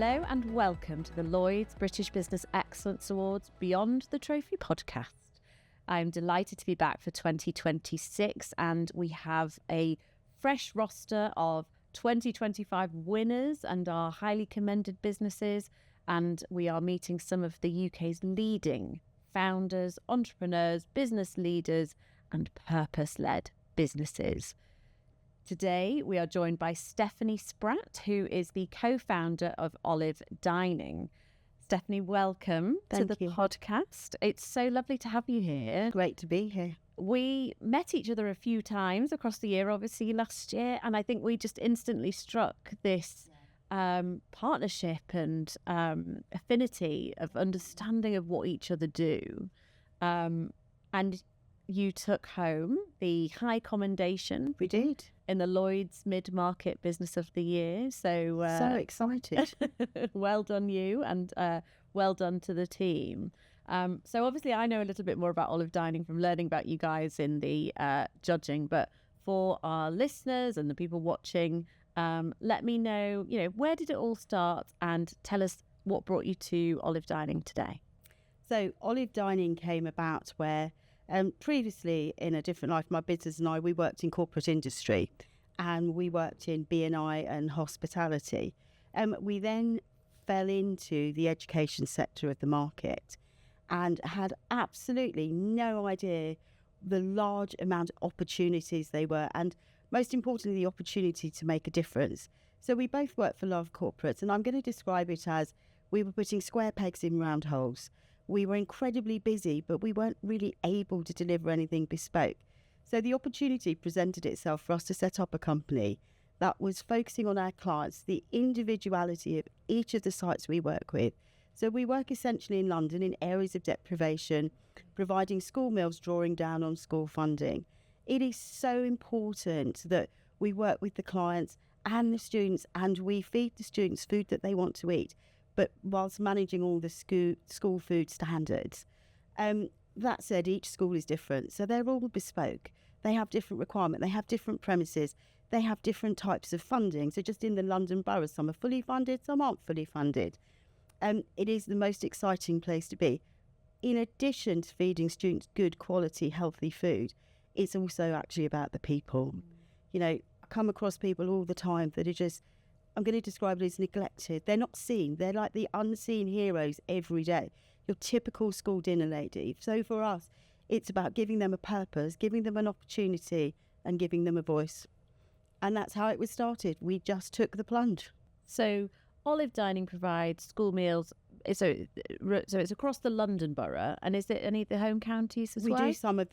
Hello and welcome to the Lloyds British Business Excellence Awards Beyond the Trophy podcast. I'm delighted to be back for 2026 and we have a fresh roster of 2025 winners and our highly commended businesses, and we are meeting some of the UK's leading founders, entrepreneurs, business leaders and purpose-led businesses. Today, we are joined by Stephanie Spratt, who is the co-founder of Olive Dining. Stephanie, welcome to the podcast. It's so lovely to have you here. Great to be here. We met each other a few times across the year, obviously last year, and I think we just instantly struck this partnership and affinity of understanding of what each other do. And you took home the high commendation. We did. In the Lloyds Mid Market Business of the Year. So excited. Well done you, and well done to the team. So obviously I know a little bit more about Olive Dining from learning about you guys in the judging, but for our listeners and the people watching, let me know, where did it all start, and tell us what brought you to Olive Dining today. So Olive Dining came about where previously in a different life, my business and I, we worked in corporate industry and we worked in B&I and hospitality. We then fell into the education sector of the market and had absolutely no idea the large amount of opportunities they were, and most importantly, the opportunity to make a difference. So we both worked for large corporates, and I'm going to describe it as we were putting square pegs in round holes. We were incredibly busy, but we weren't really able to deliver anything bespoke. So the opportunity presented itself for us to set up a company that was focusing on our clients, the individuality of each of the sites we work with. So we work essentially in London in areas of deprivation, providing school meals, drawing down on school funding. It is so important that we work with the clients and the students, and we feed the students food that they want to eat, but whilst managing all the school food standards. That said, each school is different, so they're all bespoke. They have different requirements, they have different premises, they have different types of funding. So just in the London borough, some are fully funded, some aren't fully funded. It is the most exciting place to be. In addition to feeding students good quality, healthy food, it's also actually about the people. I come across people all the time that are just, I'm going to describe it as neglected. They're not seen. They're like the unseen heroes every day. Your typical school dinner lady. So for us, it's about giving them a purpose, giving them an opportunity, and giving them a voice. And that's how it was started. We just took the plunge. So Olive Dining provides school meals. So it's across the London borough, and is it any of the home counties as well? We do some of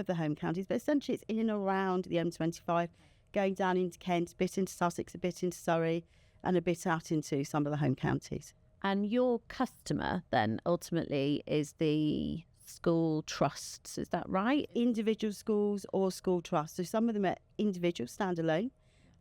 the home counties, but essentially it's in and around the M25. Going down into Kent, a bit into Sussex, a bit into Surrey, and a bit out into some of the home counties. And your customer then ultimately is the school trusts, is that right? Individual schools or school trusts. So some of them are individual, standalone,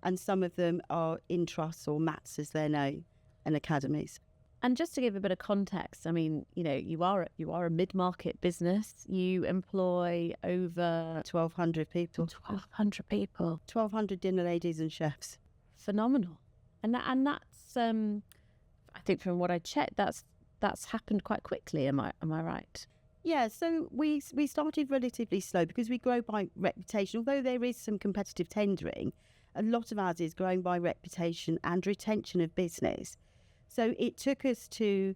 and some of them are in trusts or MATs as they're known, and academies. And just to give a bit of context, I mean, you are a mid-market business. You employ over 1,200 people. 1,200 people. 1,200 dinner ladies and chefs. Phenomenal. And that's, I think from what I checked, that's happened quite quickly. Am I right? Yeah. So we started relatively slow because we grow by reputation. Although there is some competitive tendering, a lot of ours is growing by reputation and retention of business. So it took us to,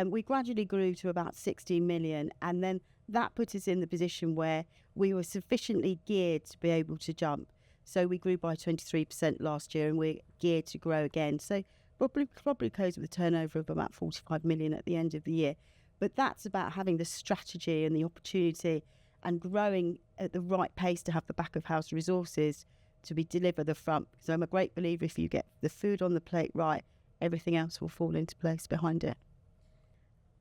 we gradually grew to about 16 million, and then that put us in the position where we were sufficiently geared to be able to jump. So we grew by 23% last year, and we're geared to grow again. So probably close with a turnover of about 45 million at the end of the year. But that's about having the strategy and the opportunity and growing at the right pace to have the back of house resources to deliver the front. Because I'm a great believer, if you get the food on the plate right, everything else will fall into place behind it.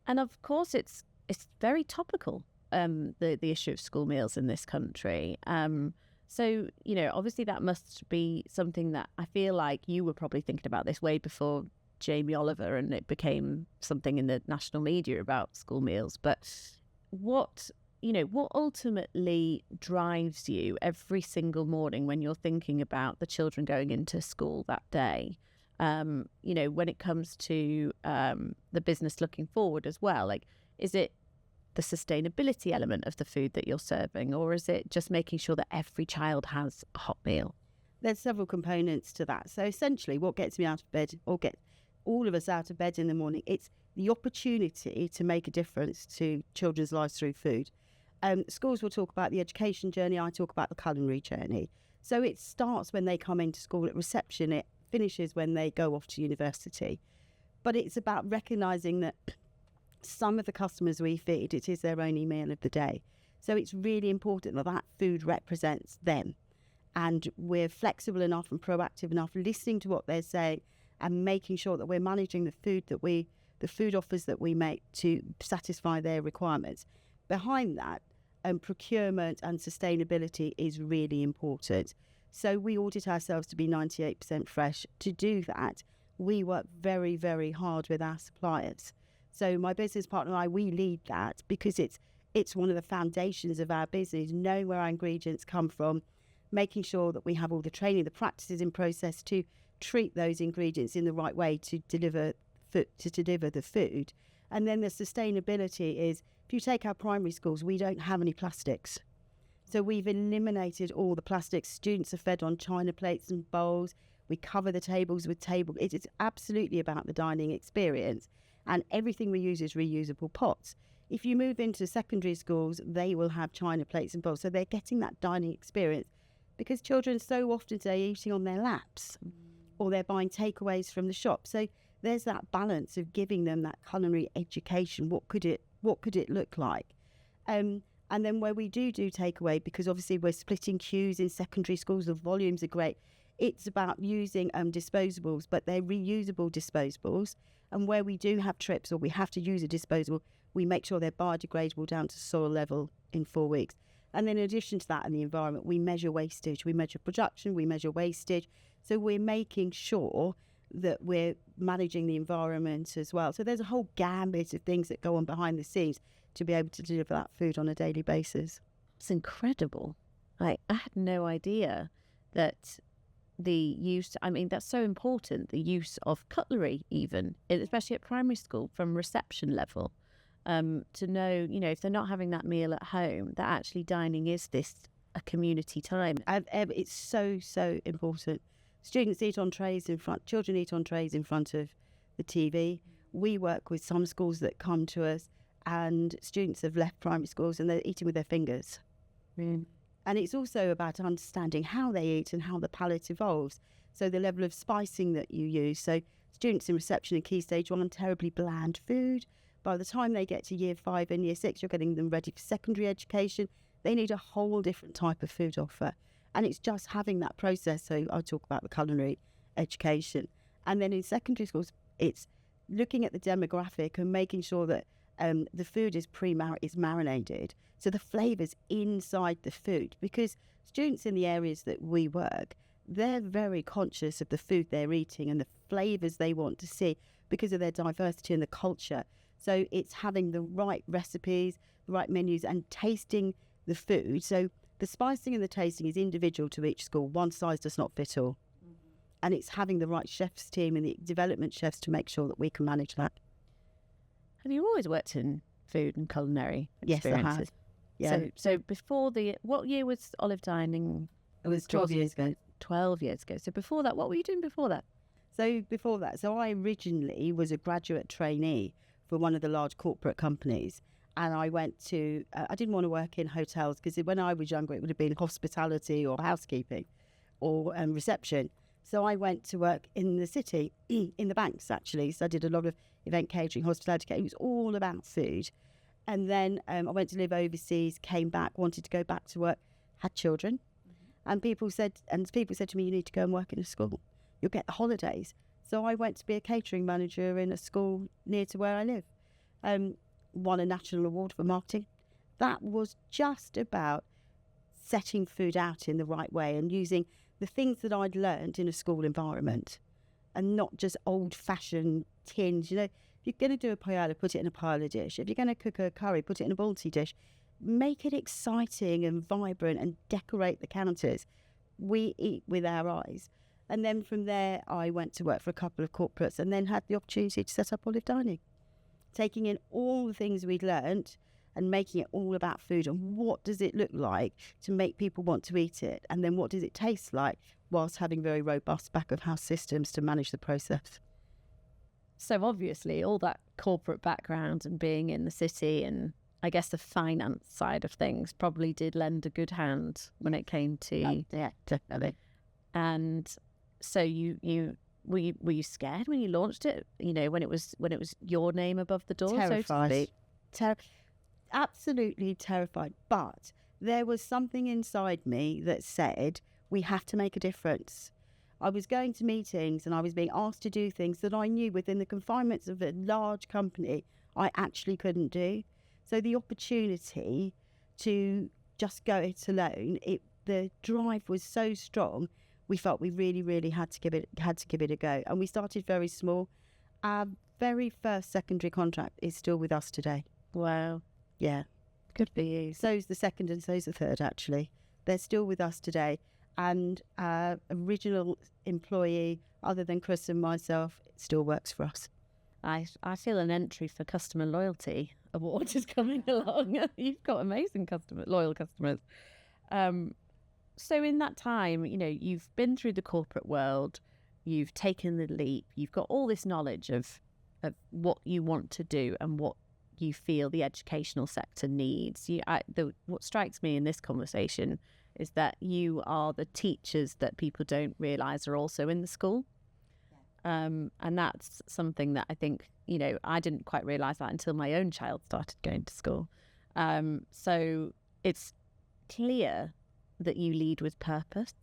And of course, it's very topical, the issue of school meals in this country. So, obviously that must be something that I feel like you were probably thinking about this way before Jamie Oliver and it became something in the national media about school meals. But what ultimately drives you every single morning when you're thinking about the children going into school that day? When it comes to the business looking forward as well? Like, is it the sustainability element of the food that you're serving, or is it just making sure that every child has a hot meal? There's several components to that. So essentially, what gets me out of bed, or get all of us out of bed in the morning, it's the opportunity to make a difference to children's lives through food. Schools will talk about the education journey. I talk about the culinary journey. So it starts when they come into school at reception. It finishes when they go off to university. But it's about recognising that some of the customers we feed, it is their only meal of the day. So it's really important that that food represents them. And we're flexible enough and proactive enough, listening to what they're saying and making sure that we're managing the food offers that we make to satisfy their requirements. Behind that, procurement and sustainability is really important. So we audit ourselves to be 98% fresh. To do that, we work very, very hard with our suppliers. So my business partner and I, we lead that because it's one of the foundations of our business, knowing where our ingredients come from, making sure that we have all the training, the practices in process to treat those ingredients in the right way to deliver the food. And then the sustainability is, if you take our primary schools, we don't have any plastics. So we've eliminated all the plastics. Students are fed on china plates and bowls. We cover the tables with table. It is absolutely about the dining experience. And everything we use is reusable pots. If you move into secondary schools, they will have china plates and bowls. So they're getting that dining experience because children so often today are eating on their laps or they're buying takeaways from the shop. So there's that balance of giving them that culinary education. What could it look like? And then where we do takeaway, because obviously we're splitting queues in secondary schools, the volumes are great. It's about using disposables, but they're reusable disposables. And where we do have trips or we have to use a disposable, we make sure they're biodegradable down to soil level in 4 weeks. And then in addition to that, in the environment, we measure wastage, we measure production, we measure wastage. So we're making sure that we're managing the environment as well. So there's a whole gambit of things that go on behind the scenes to be able to deliver that food on a daily basis. It's incredible. I had no idea that the use, that's so important, the use of cutlery even, especially at primary school from reception level, to know, if they're not having that meal at home, that actually dining is a community time. And it's so, so important. Students eat on trays children eat on trays in front of the TV. We work with some schools that come to us and students have left primary schools and they're eating with their fingers. Mm. And it's also about understanding how they eat and how the palate evolves. So the level of spicing that you use. So students in reception and Key Stage 1 terribly bland food. By the time they get to year 5 and year 6, you're getting them ready for secondary education. They need a whole different type of food offer. And it's just having that process. So I talk about the culinary education. And then in secondary schools, it's looking at the demographic and making sure that the food is marinated. So the flavours inside the food, because students in the areas that we work, they're very conscious of the food they're eating and the flavours they want to see because of their diversity and the culture. So it's having the right recipes, the right menus and tasting the food. So the spicing and the tasting is individual to each school. One size does not fit all. Mm-hmm. And it's having the right chefs team and the development chefs to make sure that we can manage that. Have you always worked in food and culinary experiences? Yes, I have. Yeah. So before what year was Olive Dining? It was 12 years ago. 12 years ago. So before that, what were you doing before that? So I originally was a graduate trainee for one of the large corporate companies. And I went to, I didn't want to work in hotels because when I was younger, it would have been hospitality or housekeeping or reception. So I went to work in the city, in the banks actually. So I did a lot of event catering, hospitality catering. It was all about food. And then I went to live overseas, came back, wanted to go back to work, had children. Mm-hmm. And people said to me, you need to go and work in a school. You'll get the holidays. So I went to be a catering manager in a school near to where I live. Won a national award for marketing. That was just about setting food out in the right way and using the things that I'd learned in a school environment and not just old-fashioned tins. If you're going to do a paella, put it in a paella dish. If you're going to cook a curry, put it in a balti dish. Make it exciting and vibrant and decorate the counters. We eat with our eyes. And then from there, I went to work for a couple of corporates and then had the opportunity to set up Olive Dining, taking in all the things we'd learnt and making it all about food and what does it look like to make people want to eat it, and then what does it taste like, whilst having very robust back of house systems to manage the process. So obviously all that corporate background and being in the city and I guess the finance side of things probably did lend a good hand when it came to... Yeah, definitely. And so were you scared when you launched it? You know, when it was your name above the door, Terrified. So to speak? Absolutely terrified. But there was something inside me that said, we have to make a difference. I was going to meetings and I was being asked to do things that I knew within the confinements of a large company I actually couldn't do. So the opportunity to just go it alone, the drive was so strong. We felt we really, really had to give it a go. And we started very small. Our very first secondary contract is still with us today. Wow. Yeah. Good for you. So's the second and so's the third, actually. They're still with us today. And our original employee, other than Chris and myself, still works for us. I feel an entry for customer loyalty award is coming along. You've got amazing loyal customers. So in that time, you know, you've been through the corporate world, you've taken the leap, you've got all this knowledge of what you want to do and what you feel the educational sector needs. What strikes me in this conversation is that you are the teachers that people don't realise are also in the school. And that's something that I think, you know, I didn't quite realise that until my own child started going to school. So it's clear that you lead with purpose.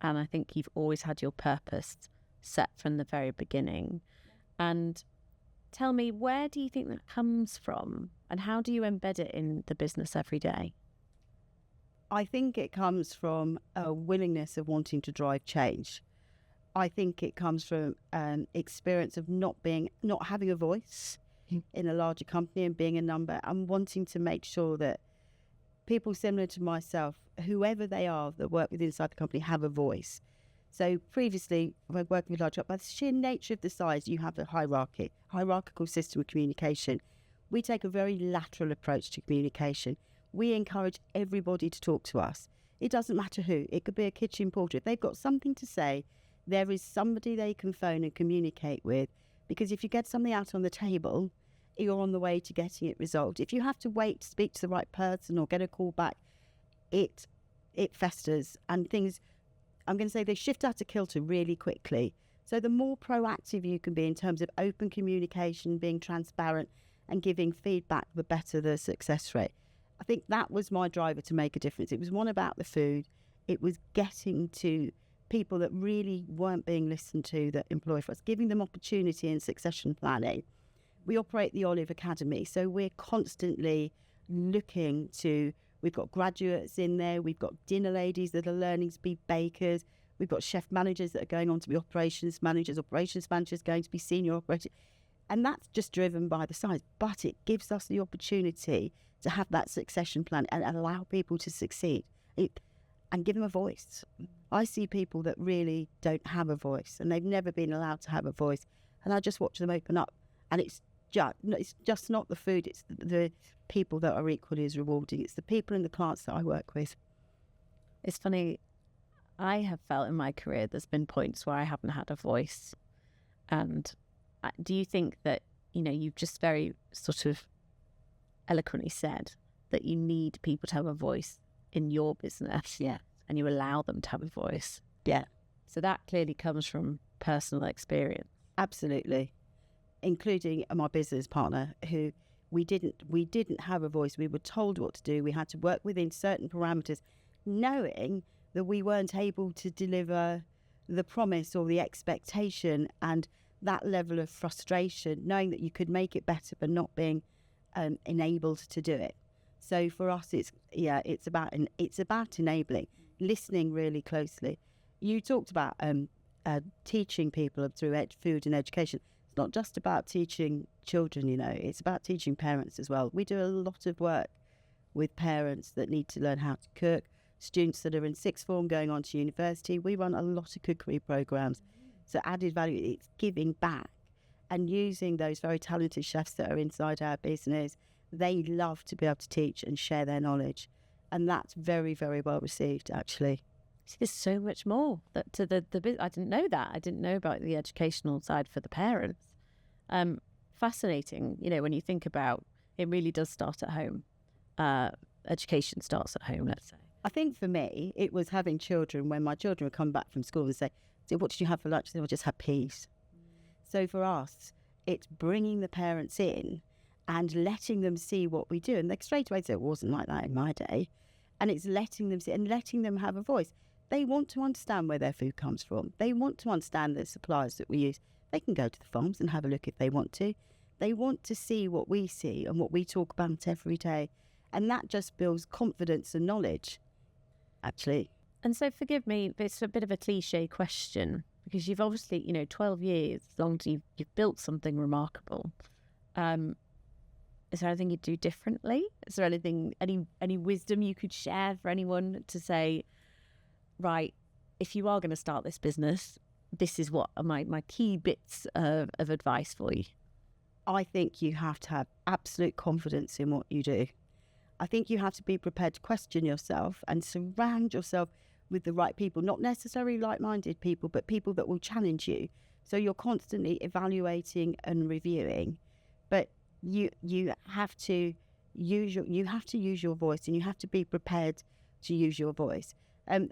And I think you've always had your purpose set from the very beginning. And tell me, where do you think that comes from? And how do you embed it in the business every day? I think it comes from a willingness of wanting to drive change. I think it comes from an experience of not having a voice in a larger company and being a number, and wanting to make sure that people similar to myself, whoever they are that work within inside the company, have a voice. So previously, when working with large, by the sheer nature of the size, you have a hierarchical system of communication. We take a very lateral approach to communication. We encourage everybody to talk to us. It doesn't matter who. It could be a kitchen porter. If they've got something to say, there is somebody they can phone and communicate with, because if you get something out on the table, you're on the way to getting it resolved. If you have to wait to speak to the right person or get a call back, it festers and things, I'm going to say, they shift out of kilter really quickly. So the more proactive you can be in terms of open communication, being transparent and giving feedback, the better the success rate. I think that was my driver to make a difference. It was one about the food. It was getting to people that really weren't being listened to, that employ for us, giving them opportunity and succession planning. We operate the Olive Academy, so we're constantly looking to, we've got graduates in there, we've got dinner ladies that are learning to be bakers, we've got chef managers that are going on to be operations managers going to be senior operators. And that's just driven by the size, but it gives us the opportunity to have that succession plan and allow people to succeed and give them a voice. I see people that really don't have a voice and they've never been allowed to have a voice, and I just watch them open up, and it's just not the food, it's the people that are equally as rewarding. It's the people and the clients that I work with. It's funny, I have felt in my career there's been points where I haven't had a voice. And do you think that, you know, you've just very sort of eloquently said that you need people to have a voice in your business? Yeah. And you allow them to have a voice. Yeah. So that clearly comes from personal experience. Absolutely. Including my business partner, who we didn't have a voice. We were told what to do. We had to work within certain parameters, knowing that we weren't able to deliver the promise or the expectation, and that level of frustration, knowing that you could make it better but not being enabled to do it. So for us, it's about enabling, listening really closely. You talked about teaching people through food and education. It's not just about teaching children, you know, it's about teaching parents as well. We do a lot of work with parents that need to learn how to cook, students that are in sixth form going on to university. We run a lot of cookery programs. So added value, it's giving back and using those very talented chefs that are inside our business. They love to be able to teach and share their knowledge. And that's very, very well received, actually. See, there's so much more that to the I didn't know that. I didn't know about the educational side for the parents. Fascinating, when you think about it, really does start at home. Education starts at home, let's say. I think for me, it was having children when my children would come back from school and say, so what did you have for lunch? They would just have peas. So for us, it's bringing the parents in and letting them see what we do. And they straight away say, it wasn't like that in my day. And it's letting them see and letting them have a voice. They want to understand where their food comes from. They want to understand the suppliers that we use. They can go to the farms and have a look if they want to. They want to see what we see and what we talk about every day. And that just builds confidence and knowledge, actually. And so forgive me, but it's a bit of a cliche question because you've obviously, 12 years, as long as you've built something remarkable. Is there anything you'd do differently? Is there anything, any wisdom you could share for anyone to say, right, if you are going to start this business, this is what are my key bits of advice for you? I think you have to have absolute confidence in what you do. I think you have to be prepared to question yourself and surround yourself with the right people, not necessarily like-minded people, but people that will challenge you. So you're constantly evaluating and reviewing, but you have to use your voice, and you have to be prepared to use your voice.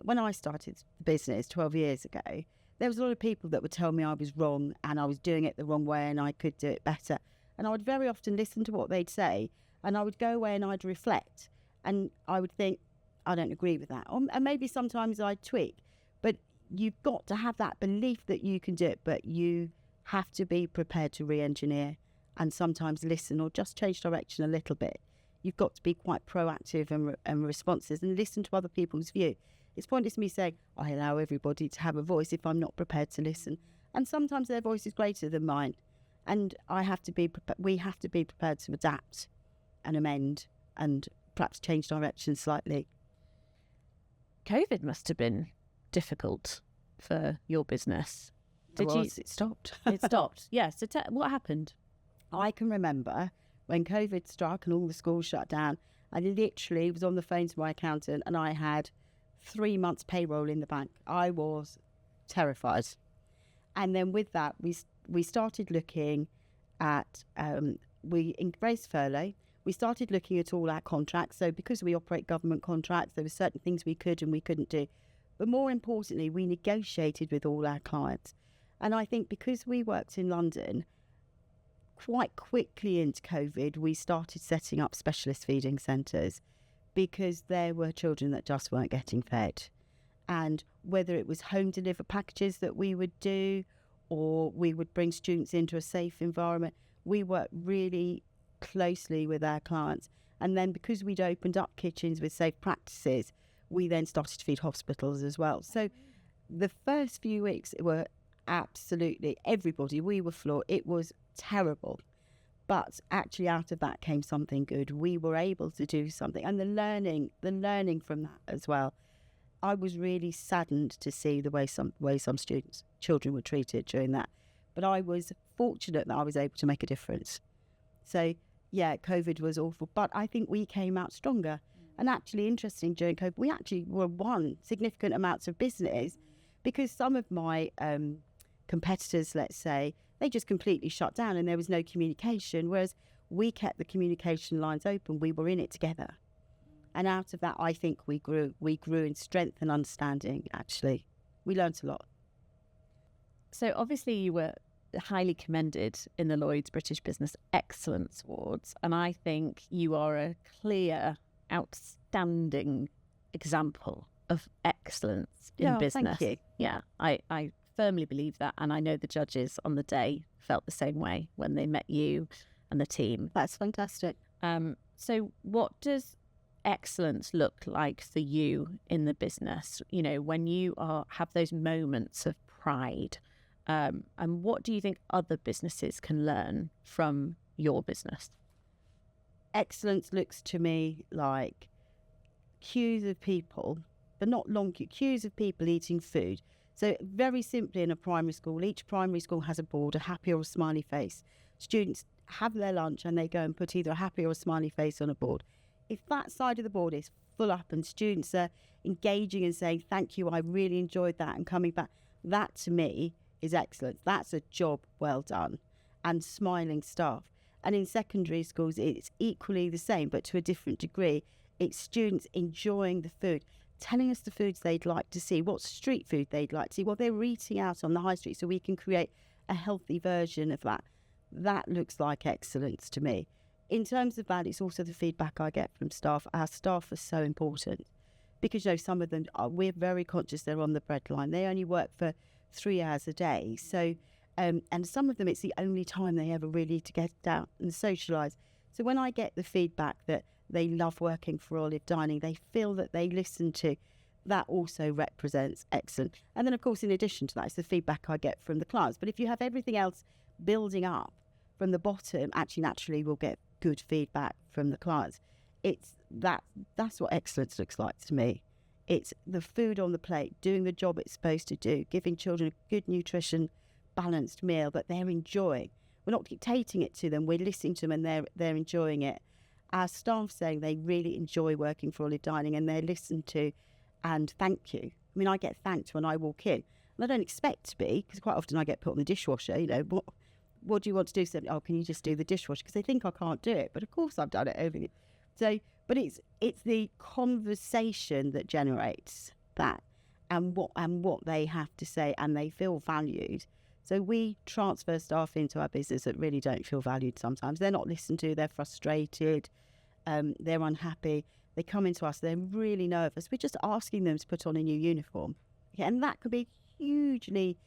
When I started the business 12 years ago, there was a lot of people that would tell me I was wrong and I was doing it the wrong way and I could do it better. And I would very often listen to what they'd say, and I would go away and I'd reflect, and I would think, I don't agree with that. And maybe sometimes I'd tweak, but you've got to have that belief that you can do it, but you have to be prepared to re-engineer and sometimes listen or just change direction a little bit. You've got to be quite proactive and responsive and listen to other people's view. It's pointless me saying, I allow everybody to have a voice if I'm not prepared to listen. And sometimes their voice is greater than mine. And we have to be prepared to adapt and amend and perhaps change direction slightly. COVID must have been difficult for your business. It stopped. It stopped. Yeah. So what happened? I can remember when COVID struck and all the schools shut down, I literally was on the phone to my accountant and I had 3 months payroll in the bank. I was terrified. And then with that, we started looking at, we embraced furlough. We started looking at all our contracts. So because we operate government contracts, there were certain things we could and we couldn't do. But more importantly, we negotiated with all our clients. And I think because we worked in London, quite quickly into COVID, we started setting up specialist feeding centres because there were children that just weren't getting fed. And whether it was home deliver packages that we would do, or we would bring students into a safe environment, we worked really closely with our clients. And then because we'd opened up kitchens with safe practices, we then started to feed hospitals as well. So the first few weeks were absolutely everybody. We were floored. It was terrible. But actually out of that came something good. We were able to do something. And the learning from that as well. I was really saddened to see the way some children were treated during that. But I was fortunate that I was able to make a difference. So, yeah, COVID was awful. But I think we came out stronger. And actually, interesting, during COVID, we actually won significant amounts of business because some of my competitors, let's say, they just completely shut down and there was no communication, whereas we kept the communication lines open. We were in it together. And out of that, I think we grew in strength and understanding, actually. We learnt a lot. So obviously you were highly commended in the Lloyds British Business Excellence Awards, and I think you are a clear, outstanding example of excellence in business. Thank you. Yeah, I firmly believe that, and I know the judges on the day felt the same way when they met you and the team. That's fantastic. So what does excellence look like for you in the business, when you have those moments of pride, and what do you think other businesses can learn from your business? Excellence looks to me like queues of people but not long queues of people eating food. So very simply, in a primary school, each primary school has a board, a happy or a smiley face. Students have their lunch and they go and put either a happy or a smiley face on a board. If that side of the board is full up and students are engaging and saying, thank you, I really enjoyed that, and coming back, that to me is excellence. That's a job well done. And smiling staff. And in secondary schools, it's equally the same, but to a different degree. It's students enjoying the food, telling us the foods they'd like to see, what street food they'd like to see, what they're eating out on the high street, so we can create a healthy version of that. That looks like excellence to me. In terms of that, it's also the feedback I get from staff. Our staff are so important because, some of them, we're very conscious they're on the breadline. They only work for 3 hours a day. So, and some of them, it's the only time they ever really to get out and socialise. So when I get the feedback that they love working for Olive Dining, they feel that they listen to, that also represents excellent. And then, of course, in addition to that, it's the feedback I get from the clients. But if you have everything else building up from the bottom, actually, naturally, we'll get good feedback from the clients. It's that's what excellence looks like to me. It's the food on the plate, doing the job it's supposed to do, giving children a good nutrition, balanced meal that they're enjoying. We're not dictating it to them, we're listening to them and they're enjoying it. Our staff saying they really enjoy working for Olive Dining and they're listened to and thank you. I mean, I get thanked when I walk in. And I don't expect to be, because quite often I get put on the dishwasher, what do you want to do? So, can you just do the dishwasher? Because they think I can't do it. But of course I've done it over the... So, but it's the conversation that generates that and what they have to say, and they feel valued. So we transfer staff into our business that really don't feel valued sometimes. They're not listened to, they're frustrated, they're unhappy. They come into us, they're really nervous. We're just asking them to put on a new uniform. Okay, and that could be hugely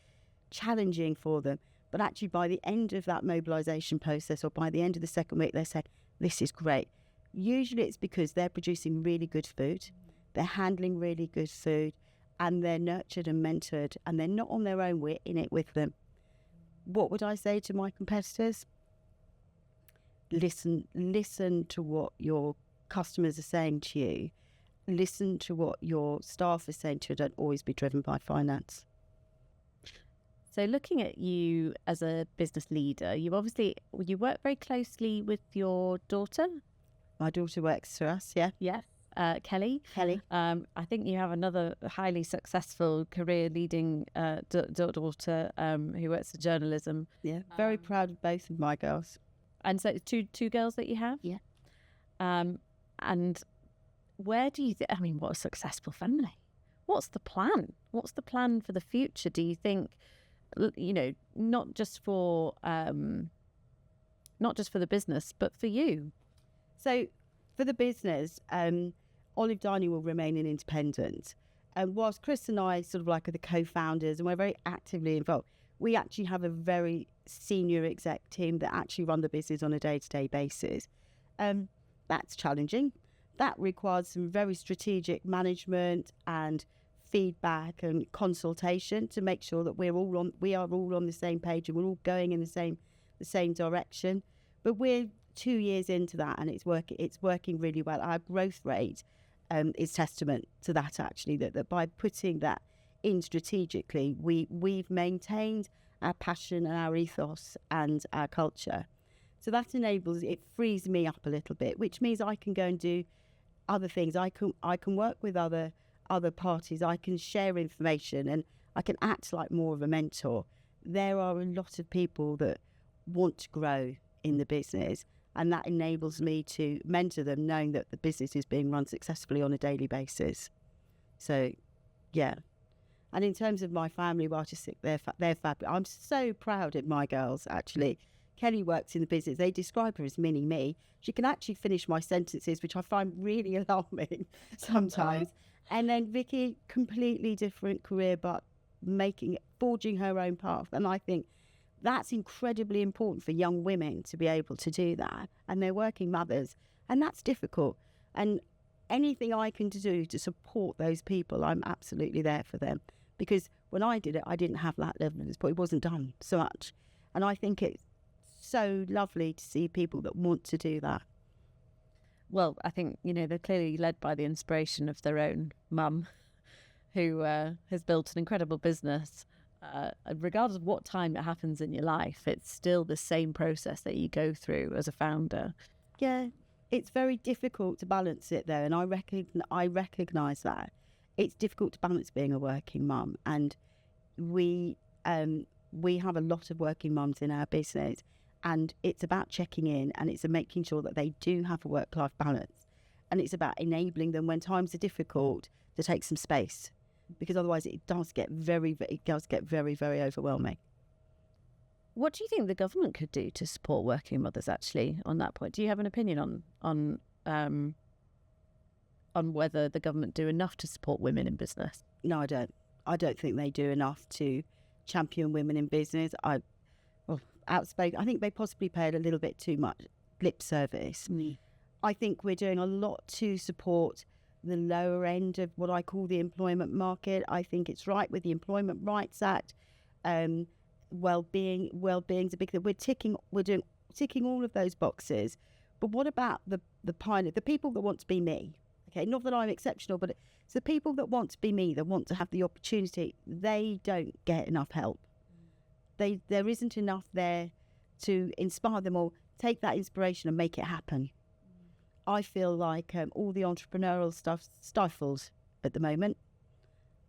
challenging for them. But actually, by the end of that mobilisation process, or by the end of the second week, they said, this is great. Usually it's because they're producing really good food, they're handling really good food, and they're nurtured and mentored, and they're not on their own, we're in it with them. What would I say to my competitors? Listen to what your customers are saying to you. Listen to what your staff are saying to you. Don't always be driven by finance. So looking at you as a business leader, you work very closely with your daughter. My daughter works for us, yeah. Yes, Kelly. I think you have another highly successful career-leading daughter who works for journalism. Yeah, very proud of both of my girls. And so it's two girls that you have? Yeah. And where do you what a successful family. What's the plan? What's the plan for the future, do you think? Not just for the business, but for you. So for the business, Olive Dining will remain an independent. And whilst Chris and I sort of like are the co-founders and we're very actively involved, we actually have a very senior exec team that actually run the business on a day-to-day basis. That's challenging. That requires some very strategic management and feedback and consultation to make sure that we are all on the same page and we're all going in the same direction. But we're 2 years into that and it's working really well. Our growth rate is testament to that, actually, that by putting that in strategically, we've maintained our passion and our ethos and our culture. So that it frees me up a little bit, which means I can go and do other things. I can work with other parties, I can share information, and I can act like more of a mentor. There are a lot of people that want to grow in the business, and that enables me to mentor them, knowing that the business is being run successfully on a daily basis. So, yeah. And in terms of my family, well, I just think they're fabulous. I'm so proud of my girls, actually. Kelly works in the business. They describe her as mini-me. She can actually finish my sentences, which I find really alarming sometimes. And then Vicky, completely different career, but forging her own path. And I think that's incredibly important for young women to be able to do that. And they're working mothers, and that's difficult. And anything I can do to support those people, I'm absolutely there for them. Because when I did it, I didn't have that level of support. It wasn't done so much. And I think it's so lovely to see people that want to do that. Well, I think, they're clearly led by the inspiration of their own mum. who has built an incredible business. Regardless of what time it happens in your life, it's still the same process that you go through as a founder. Yeah, it's very difficult to balance it though, and I recognise that it's difficult to balance being a working mum, and we have a lot of working mums in our business, and it's about checking in, and it's making sure that they do have a work-life balance, and it's about enabling them when times are difficult to take some space, because otherwise it does get very, very overwhelming. What do you think the government could do to support working mothers, actually, on that point? Do you have an opinion on whether the government do enough to support women in business? No, I don't. I don't think they do enough to champion women in business. Outspoken. I think they possibly paid a little bit too much lip service. I think we're doing a lot to support the lower end of what I call the employment market. I think it's right with the Employment Rights Act. Wellbeing's a big thing. We're ticking all of those boxes. But what about the people that want to be me? Okay, not that I'm exceptional, but it's the people that want to be me, that want to have the opportunity. They don't get enough help. There isn't enough there to inspire them or take that inspiration and make it happen. I feel like all the entrepreneurial stuff's stifled at the moment,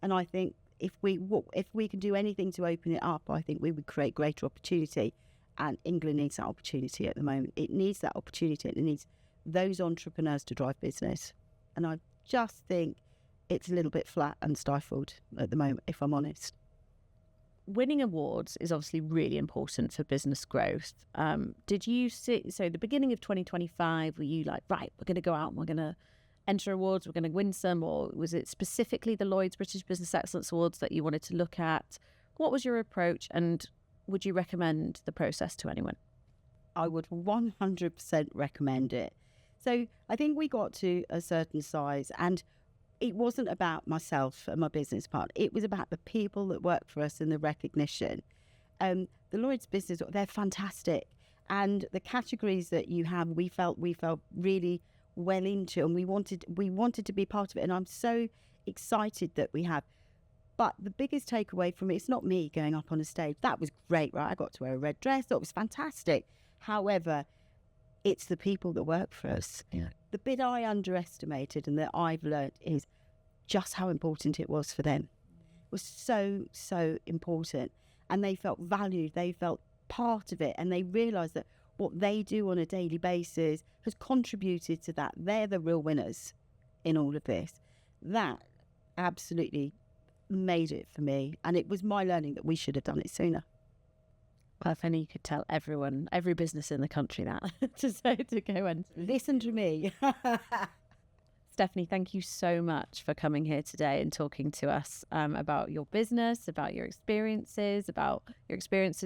and I think if we can do anything to open it up, I think we would create greater opportunity. And England needs that opportunity at the moment. It needs that opportunity. It needs those entrepreneurs to drive business. And I just think it's a little bit flat and stifled at the moment, if I'm honest. Winning awards is obviously really important for business growth. Did you see, so the beginning of 2025, were you like, right, we're going to go out and we're going to enter awards, we're going to win some, or was it specifically the Lloyds British Business Excellence Awards that you wanted to look at? What was your approach, and would you recommend the process to anyone? I would 100% recommend it. So I think we got to a certain size, and it wasn't about myself and my business partner. It was about the people that work for us and the recognition. The Lloyds Business, they're fantastic. And the categories that you have, we felt really well into, and we wanted to be part of it. And I'm so excited that we have. But the biggest takeaway from it, it's not me going up on a stage. That was great, right? I got to wear a red dress. That was fantastic. However, it's the people that work for us. Yeah. The bit I underestimated and that I've learnt is just how important it was for them. It was so, so important. And they felt valued. They felt part of it. And they realised that what they do on a daily basis has contributed to that. They're the real winners in all of this. That absolutely made it for me. And it was my learning that we should have done it sooner. Well, if only you could tell everyone, every business in the country that, to go and listen to me. Stephanie, thank you so much for coming here today and talking to us about your business, about your experiences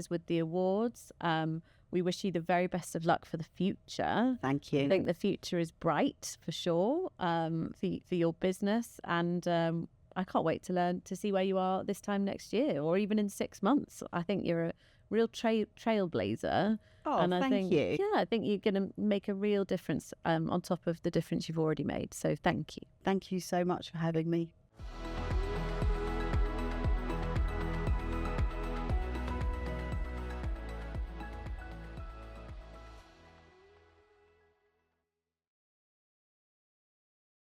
with the awards. We wish you the very best of luck for the future. Thank you. I think the future is bright for sure for your business, and I can't wait to see where you are this time next year or even in 6 months. I think you're a real trailblazer. Oh, and thank you. Yeah, I think you're going to make a real difference on top of the difference you've already made. So thank you. Thank you so much for having me.